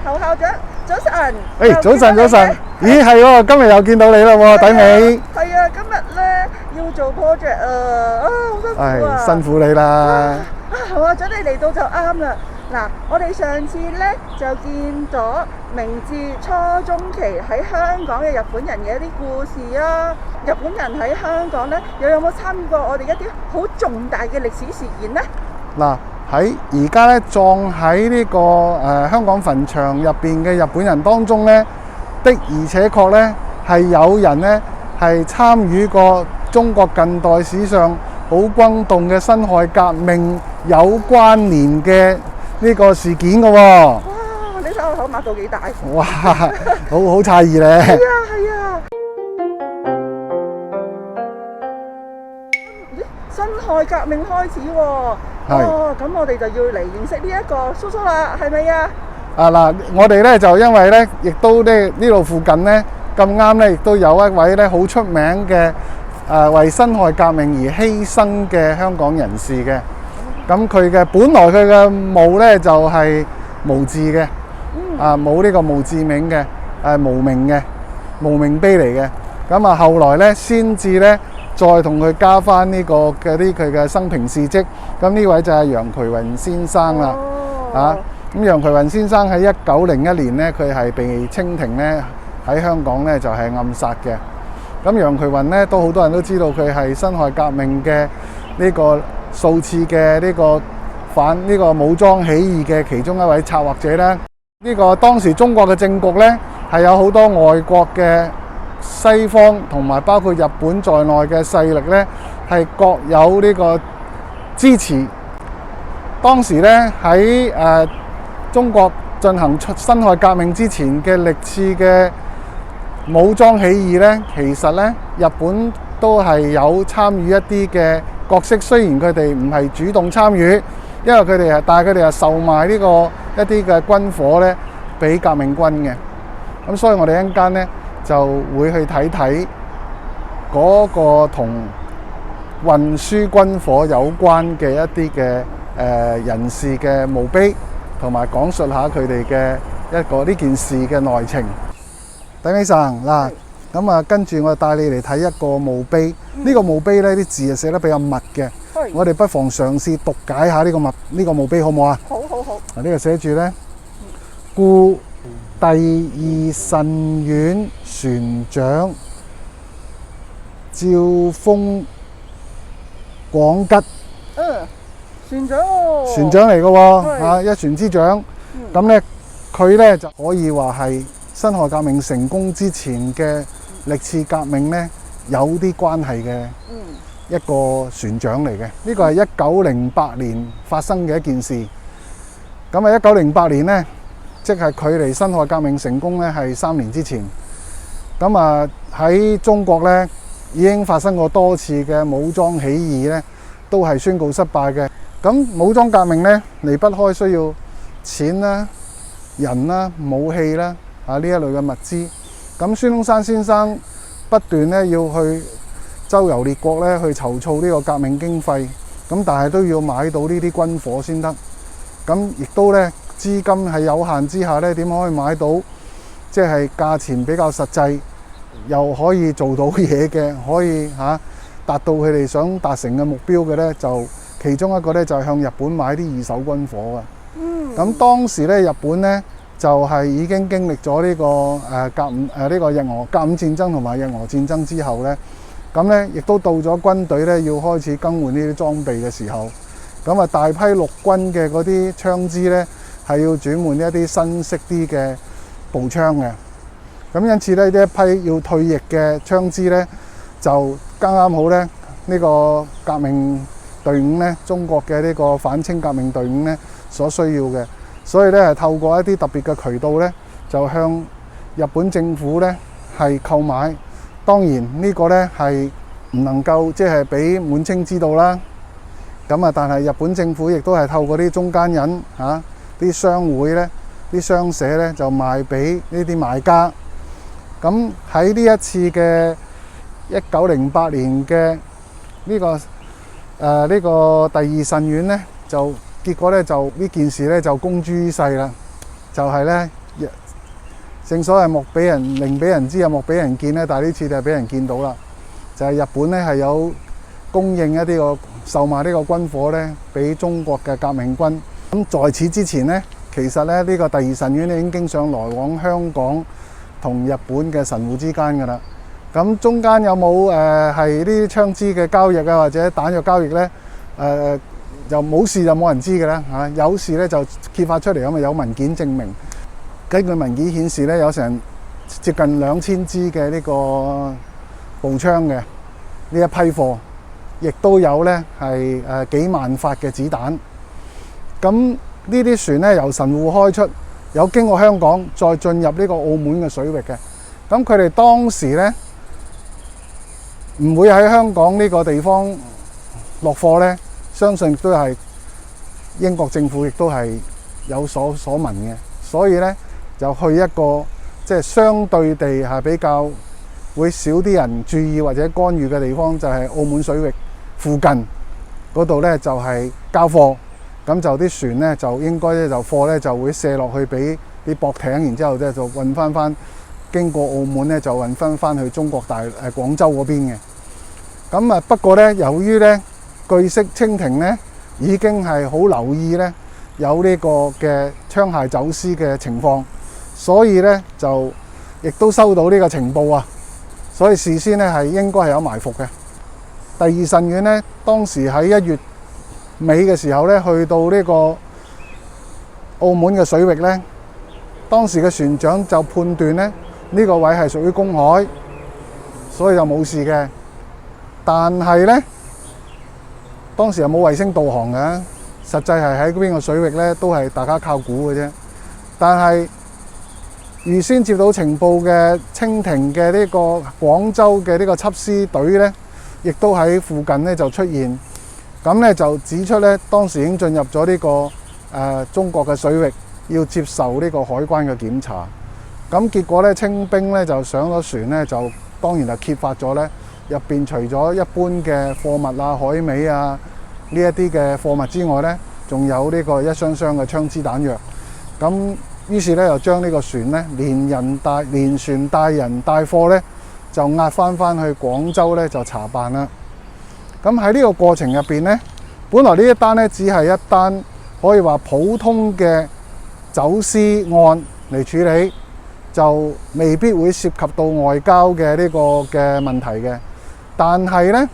侯校長，早晨。早晨，早晨。咦，係喎，今日又見到你啦喎，底尾。係啊，今日咧要做 project 啊，好辛苦啊。辛苦你啦。侯校長，你嚟到就啱啦。嗱，我哋上次咧就見咗明治初中期喺香港嘅日本人嘅一啲故事啊。日本人喺香港咧，又有冇參與過我哋一啲好重大嘅歷史事件呢？嗱，喺而家咧葬喺呢個香港墳場入邊嘅日本人當中咧，的而且確咧係有人咧係參與過中國近代史上好轟動嘅辛亥革命有關聯嘅呢個事件嘅喎。哇！你睇我口擘到幾大？哇！好詫異咧。係啊，係啊。辛亥革命開始喎。哦，咁我哋就要嚟認識呢一個叔叔啦，係咪啊？嗱，我哋咧就因為咧，亦都咧呢度附近咧咁啱咧，亦都有一位咧好出名嘅為辛亥革命而犧牲嘅香港人士嘅。咁佢嘅本來佢嘅墓咧就係無字嘅，冇呢個墓誌銘嘅，無名嘅無名碑嚟嘅。咁啊，後來咧先至咧再同佢加翻呢個嘅啲佢嘅生平事蹟。咁呢位就係楊衢雲先生啦。咁楊衢雲先生喺1901年咧，佢係被清廷咧喺香港咧就係暗殺嘅。咁楊衢雲咧都好多人都知道佢係辛亥革命嘅呢個數次嘅呢個反呢個武裝起義嘅其中一位策劃者咧。呢個當時中國嘅政局咧係有好多外國嘅西方同埋包括日本在內嘅勢力咧係各有呢個支持。當時咧喺中國進行辛亥革命之前嘅歷次嘅武裝起義咧，其實咧日本都係有參與一啲嘅角色，雖然佢哋唔係主動參與，因為佢哋但係佢哋係售賣呢個一啲嘅軍火咧俾革命軍嘅。咁所以我哋一陣間咧就會去睇睇嗰個同運輸軍火有關嘅一啲嘅人士嘅墓碑，同埋講述下佢哋嘅一個呢件事嘅內情。頂起上嗱，咁啊跟住我帶你嚟睇一個墓碑。呢個墓碑咧啲字係寫得比較密嘅，我哋不妨嘗試讀解下呢個墓碑好唔好啊？好好好。呢個寫住咧，故第二腎院船長趙豐廣吉。船長喎。船長嚟嘅喎，一船之長。咁咧，佢咧就可以話係辛亥革命成功之前嘅歷次革命咧有啲關係嘅一個船長嚟嘅。呢個係1908年發生嘅一件事。咁啊，1908年咧，即係距離辛亥革命成功咧係3年之前。咁啊喺中國咧已經發生過多次嘅武裝起義咧，都係宣告失敗嘅。咁武裝革命咧離不開需要錢啦、人啦、武器啦呢一類嘅物資。咁孫中山先生不斷咧要去周遊列國咧去籌措呢個革命經費，咁但係都要買到呢啲軍火先得。咁亦都咧資金係有限之下咧，點可以買到即係價錢比較實際，又可以做到嘢嘅，可以達到佢哋想達成嘅目標嘅咧，就其中一個咧就係向日本買啲二手軍火嘅。咁當時咧日本咧就係已經經歷咗呢個呢個日俄甲午戰爭同埋日俄戰爭之後咧，咁咧亦都到咗軍隊咧要開始更換呢啲裝備嘅時候，咁啊大批陸軍嘅嗰啲槍支咧係要轉換一啲新式啲嘅步槍嘅。咁因此咧呢一批要退役嘅槍支咧就啱啱好咧呢個革命隊伍咧，中國嘅呢個反清革命隊伍咧所需要嘅，所以咧係透過一啲特別嘅渠道咧，就向日本政府咧係購買。當然呢個咧係唔能夠即係俾滿清知道啦。咁但係日本政府亦都係透過啲中間人啲商會咧、啲商社咧就賣俾呢啲買家。咁喺呢一次嘅1908年嘅呢個第二腎院咧，就結果咧就呢件事咧就公諸於世啦。就係咧正所謂莫俾人寧俾人知啊，莫俾人見咧，但係呢次就係俾人見到啦。就係日本咧係有供應一啲個售賣呢個軍火咧，俾中國嘅革命軍。咁在此之前咧，其實咧呢個第二神院咧已經經常來往香港同日本嘅神戶之間㗎啦。咁中間有冇係呢啲槍支嘅交易啊，或者彈藥交易咧？就冇事就冇人知嘅啦嚇，有事咧就揭發出嚟，咁啊有文件證明。根據文件顯示咧，有成接近2000支嘅呢個步槍嘅呢一批貨，亦都有咧係幾萬發嘅子彈。咁呢啲船咧由神戶開出，有經過香港，再進入呢個澳門嘅水域嘅。咁佢哋當時咧唔會喺香港呢個地方落貨咧，相信都係英國政府亦都係有所聞嘅，所以咧就去一個即係相對地係比較會少啲人注意或者干預嘅地方，就係澳門水域附近嗰度咧就係交貨。咁就啲船咧就應該咧就貨咧就會卸落去俾啲駁艇，然之後咧就運翻經過澳門咧就運翻去中國廣州嗰邊嘅。咁啊不過咧由於咧據悉清廷咧已經係好留意咧有呢個嘅槍械走私嘅情況，所以咧就亦都收到呢個情報啊，所以事先咧係應該係有埋伏嘅。第二神院咧當時喺1月尾嘅時候咧，去到呢個澳門嘅水域咧，當時嘅船長就判斷咧呢個位係屬於公海，所以就冇事嘅。但係咧當時又冇衛星導航嘅，實際係喺邊個水域咧都係大家靠估嘅啫。但係預先接到情報嘅清廷嘅呢個廣州嘅呢個緝私隊咧，亦都喺附近咧就出現。咁咧就指出咧，當時已經進入咗呢個中國嘅水域，要接受呢個海關嘅檢查。咁結果咧，清兵咧就上咗船咧，就當然就揭發咗咧，入邊除咗一般嘅貨物啊、海味啊呢一啲嘅貨物之外咧，仲有呢個一箱箱嘅槍支彈藥。咁於是咧，又將呢個船咧連船帶人帶貨咧，就押翻去廣州咧就查辦啦。咁喺呢個過程入邊咧，本來呢一單咧只係一單可以話普通嘅走私案嚟處理，就未必會涉及到外交嘅呢個嘅問題嘅。但係咧，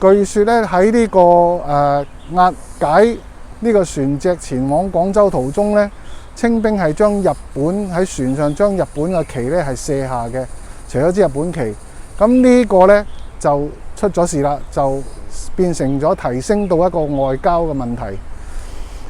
據說咧喺呢個押解呢個船隻前往廣州途中咧，清兵係將日本喺船上將日本嘅旗咧係卸下嘅，除咗支日本旗。咁呢個咧就出咗事啦，就變成咗提升到一個外交嘅問題。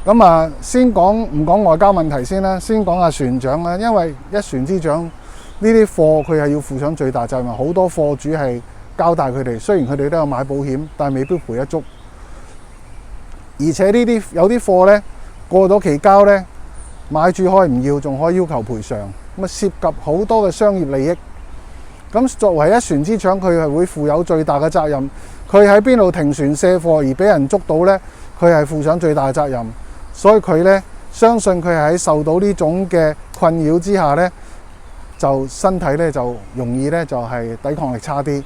咁啊，先講唔講外交問題先啦，先講下船長啦。因為一船之長呢啲貨佢係要負上最大責任，好多貨主係交代佢哋，雖然佢哋都有買保險，但係未必賠得足。而且呢啲有啲貨呢，過咗期交呢，買主可以唔要，仲可以要求賠償，咁啊涉及好多嘅商業利益。咁作為一船之長，佢係會負有最大嘅責任。佢喺邊度停船卸貨而俾人捉到呢，佢係負上最大嘅責任。所以佢呢，相信佢係喺受到呢種嘅困擾之下呢，就身體呢就容易呢就係抵抗力差啲。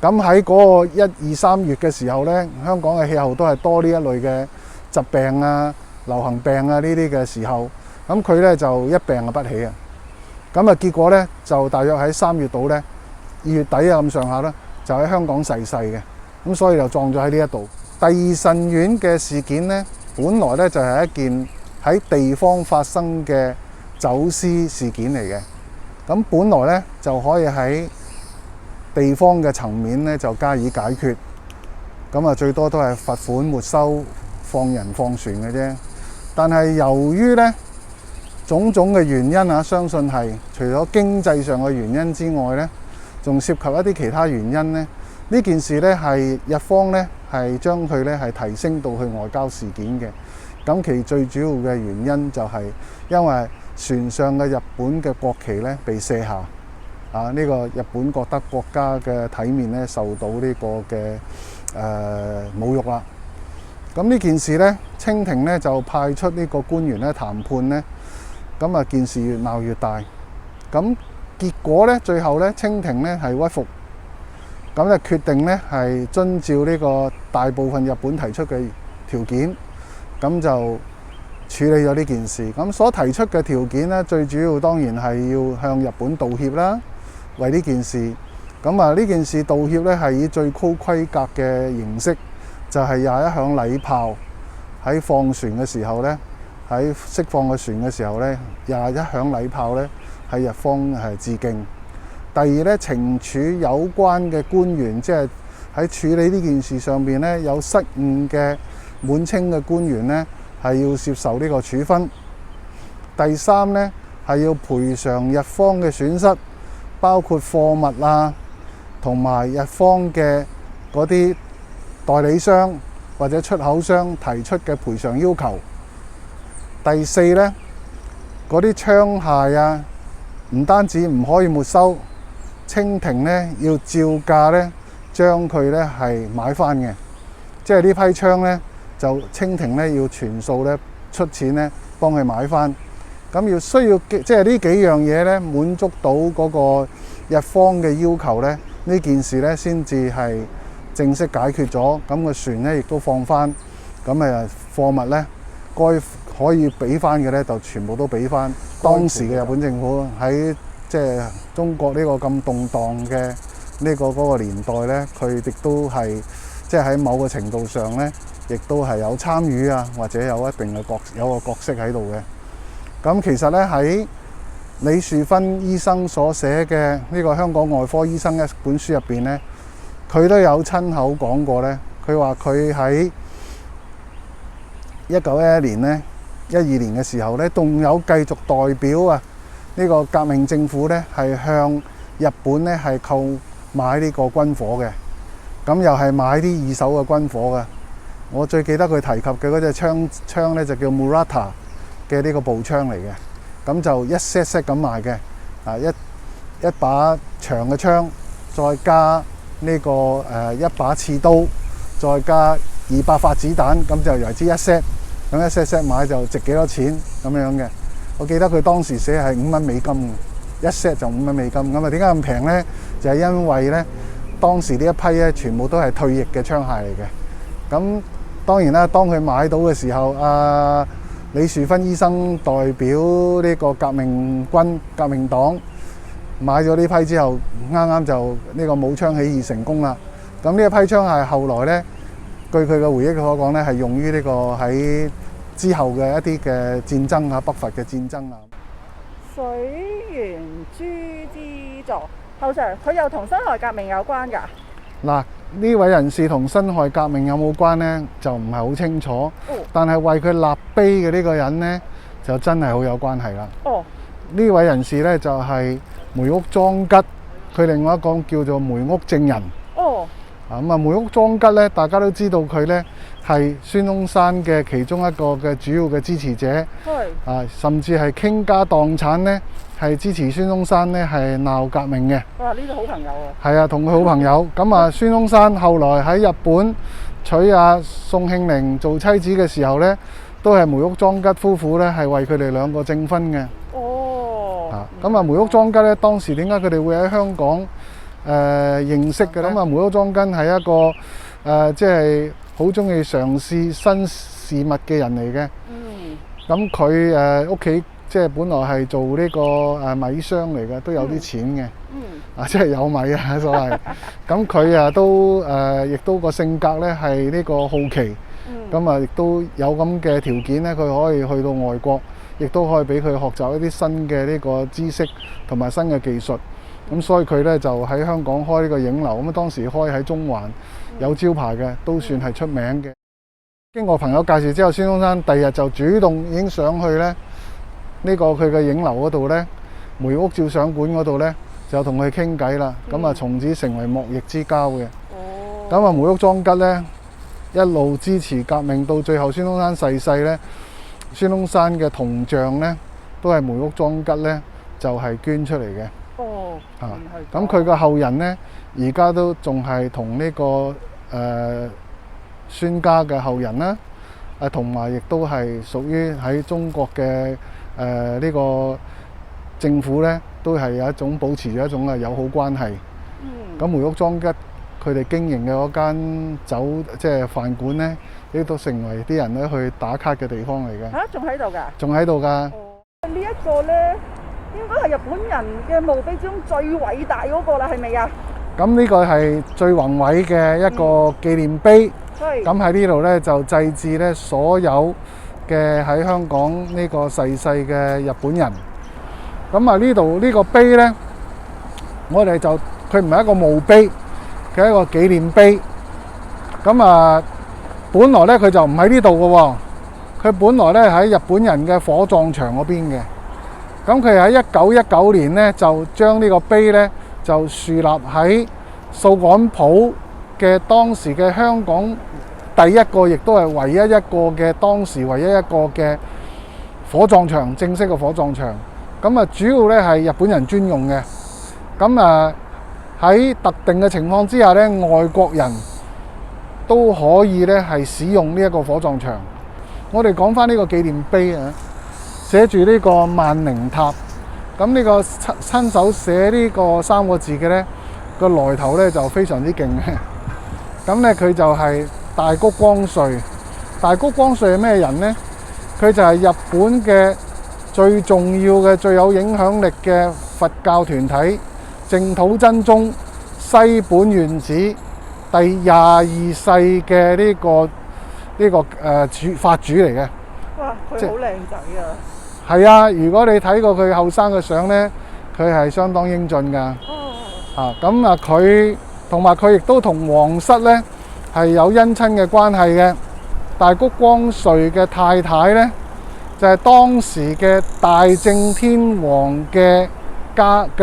咁喺嗰個1、2、3月嘅時候呢，香港嘅氣候都係多呢一類嘅疾病啊、流行病啊呢啲嘅時候，咁佢呢就一病就不起啊。咁啊結果呢，就大約喺3月度呢。2月底啊咁上下啦，就喺香港逝世嘅，咁所以就撞咗喺呢一度。第二神院嘅事件呢，本來呢就係一件喺地方發生嘅走私事件嚟嘅，咁本來呢就可以喺地方嘅層面呢就加以解決，咁啊最多都係罰款、沒收、放人放船嘅啫。但係由於呢種種嘅原因啊，相信係除咗經濟上嘅原因之外呢，仲涉及一啲其他原因呢。呢件事呢係日方呢係將佢呢係提升到去外交事件嘅。咁其最主要嘅原因就係因為船上嘅日本嘅國旗呢被卸下，呢個日本覺得國家嘅體面呢受到呢個嘅侮辱啦。咁呢件事呢，清廷呢就派出呢個官員呢談判呢，咁啊件事越鬧越大。咁結果咧，最後咧，清廷咧係屈服，咁咧決定咧係遵照呢個大部分日本提出嘅條件，咁就處理咗呢件事。咁所提出嘅條件咧，最主要當然係要向日本道歉啦，為呢件事。咁啊，呢件事道歉咧係以最高規格嘅形式，就係廿一響禮炮喺放船嘅時候咧，喺釋放個船嘅時候咧，廿一響禮炮咧係日方係致敬。第二咧，懲處有關嘅官員，即係喺處理呢件事上邊咧有失誤嘅滿清嘅官員咧，係要接受呢個處分。第三咧係要賠償日方嘅損失，包括貨物啊，同埋日方嘅嗰啲代理商或者出口商提出嘅賠償要求。第四咧，嗰啲槍械啊，唔單止唔可以沒收，清廷咧要照價咧將佢咧係買翻嘅，即係呢批槍咧就清廷咧要全數咧出錢咧幫佢買翻。咁要需要即係呢幾樣嘢咧滿足到嗰個日方嘅要求咧，呢件事咧先至係正式解決咗。咁個船咧亦都放翻，咁貨物咧該可以俾翻嘅咧就全部都俾翻。當時嘅日本政府喺即係中國呢個咁動盪嘅呢個嗰個年代咧，佢亦都係即係喺某個程度上咧，亦都係有參與啊，或者有一定嘅有個角色喺度嘅。咁其實咧喺李樹芬醫生所寫嘅呢個香港外科醫生一本書入邊咧，佢都有親口講過咧。佢話佢喺1911年咧、12年嘅時候咧，仲有繼續代表啊呢個革命政府咧，係向日本咧係購買呢個軍火嘅。咁又係買啲二手嘅軍火嘅。我最記得佢提及嘅嗰隻槍咧就叫 Murata 嘅呢個步槍嚟嘅。咁就一 set 咁賣嘅，一把長嘅槍，再加呢個一把刺刀，再加200發子彈，咁就為之一 set。咁一 set 買就值幾多錢咁樣嘅。我記得佢當時寫係5蚊美金，一 set 就5蚊美金。咁啊點解咁平呢？就係因為呢，當時呢一批咧全部都係退役嘅槍械嚟嘅。咁當然啦，當佢買到嘅時候，李樹芬醫生代表呢個革命軍、革命黨買咗呢批之後，啱啱就呢個武昌起義成功啦。咁呢一批槍械後來呢，據佢嘅回憶所講呢，係用於呢個喺之後嘅一啲嘅戰爭啊，北伐嘅戰爭啊。水原珠之助後 Sir， 佢又同辛亥革命有關㗎？嗱，呢位人士同辛亥革命有冇關呢？就唔係好清楚。但係為佢立碑嘅呢個人呢，就真係好有關係啦。呢位人士呢，就係梅屋莊吉，佢另外一個叫做梅屋正人。咁啊，梅屋莊吉呢，大家都知道佢呢係孫中山嘅其中一個嘅主要嘅支持者。甚至係傾家蕩產呢，係支持孫中山呢係鬧革命嘅。哇！呢個好朋友喎。係啊，同佢好朋友。咁啊，孫中山後來喺日本娶宋慶齡做妻子嘅時候呢，都係梅屋莊吉夫婦呢係為佢哋兩個證婚嘅。咁啊，梅屋莊吉呢，當時點解佢哋會喺香港認識嘅呢？咁啊，梅屋莊吉係一個即係好中意嘗試新事物嘅人嚟嘅。咁佢屋企即係本來係做呢個米商嚟嘅，都有啲錢嘅。即係有米啊，所謂。咁佢都亦都個性格咧係呢個好奇。咁啊，亦都有咁嘅條件咧，佢可以去到外國，亦都可以俾佢學習一啲新嘅呢個知識同埋新嘅技術。咁所以佢咧就喺香港開呢個影樓。咁當時開喺中環有招牌嘅，都算係出名嘅。經過朋友介紹之後，孫中山第日就主動已經上去咧呢個佢嘅影樓嗰度咧，梅屋照相館嗰度咧，就同佢傾偈啦。咁啊，從此成為莫逆之交嘅。咁啊，梅屋莊吉咧一路支持革命，到最後孫中山逝世咧，孫中山嘅銅像咧都係梅屋莊吉咧就係捐出嚟嘅。咁佢個後人咧而家都仲係同呢個孫家嘅後人啦，同埋亦都係屬於喺中國嘅呢個政府咧都係有一種保持住一種友好關係。咁梅屋莊一佢哋經營嘅嗰間即係飯館咧，亦都成為啲人咧去打卡嘅地方嚟嘅。嚇，仲喺度㗎？仲喺度㗎。呢一個咧，應該係日本人嘅墓碑之中最偉大嗰個啦，係咪啊？咁呢個係最宏偉嘅一個紀念碑。咁喺呢度咧就祭祀咧所有嘅喺香港呢個逝世嘅日本人。咁啊呢度呢個碑咧，我哋就佢唔係一個墓碑，佢係一個紀念碑。咁啊，本來咧佢就唔喺呢度嘅喎，佢本來咧喺日本人嘅火葬場嗰邊嘅。咁佢喺1919年咧就將呢個碑咧就樹立喺掃桿埔嘅當時嘅香港第一個，亦都係唯一一個嘅當時唯一一個嘅火葬場，正式嘅火葬場。咁啊，主要咧係日本人專用嘅。咁啊喺特定嘅情況之下咧，外國人都可以咧係使用呢一個火葬場。我哋講翻呢個紀念碑啊，寫住呢個萬寧塔。咁呢個親手寫呢個3個字嘅咧，個來頭咧就非常之勁嘅。咁咧佢就係大谷光穗。大谷光穗係咩人呢？佢就係日本嘅最重要嘅、最有影響力嘅佛教團體淨土真宗西本願寺第22世嘅呢個法主嚟嘅。哇！佢好靚仔啊！係啊，如果你睇過佢後生嘅相呢，佢係相當英俊㗎。咁啊，佢同埋佢亦都同皇室呢係有姻親嘅關係嘅。大谷光穗嘅太太呢，就係當時嘅大正天皇嘅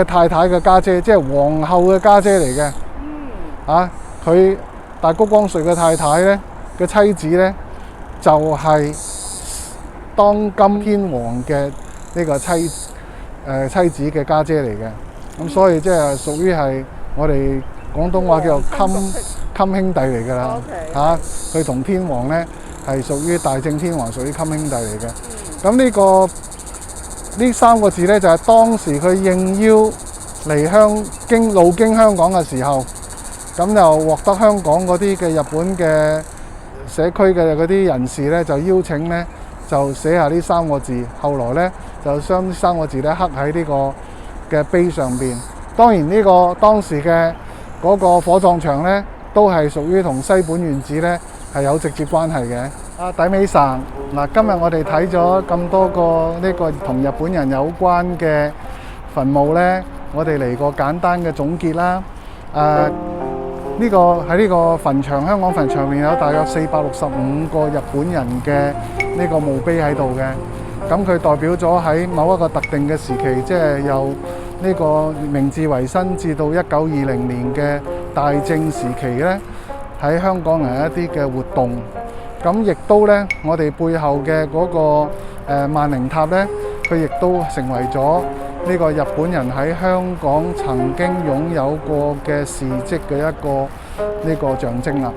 太太嘅家姐，即係皇后嘅家姐嚟嘅。佢大谷光穗嘅太太呢嘅妻子呢，就係當今天皇嘅呢個妻子嘅家姐嚟嘅。咁所以即係屬於係我哋廣東話叫做襟兄弟嚟㗎啦。佢同天皇呢係屬於大正天皇，屬於襟兄弟嚟嘅。咁呢3個字呢，就係當時佢應邀嚟路經香港嘅時候，咁就獲得香港嗰啲嘅日本嘅社區嘅嗰啲人士呢，就邀請呢，就寫下呢3個字。後來呢，就將呢3個字呢刻喺呢個嘅碑上邊。當然呢個當時嘅嗰個火葬場呢，都係屬於同西本願寺呢係有直接關係嘅。底尾神嗱，今日我哋睇咗咁多個呢個同日本人有關嘅墳墓呢，我哋嚟個簡單嘅總結啦。呢個喺呢個墳場，香港墳場入面有大約465個日本人嘅呢個墓碑喺度嘅。咁佢代表咗喺某一個特定嘅時期，即係由呢個明治維新至到1920年嘅大正時期呢，喺香港人一啲嘅活動。咁亦都呢，我哋背後嘅嗰個萬寧塔呢，佢亦都成為咗呢個日本人喺香港曾經擁有過嘅事蹟嘅一個呢個象徵啦。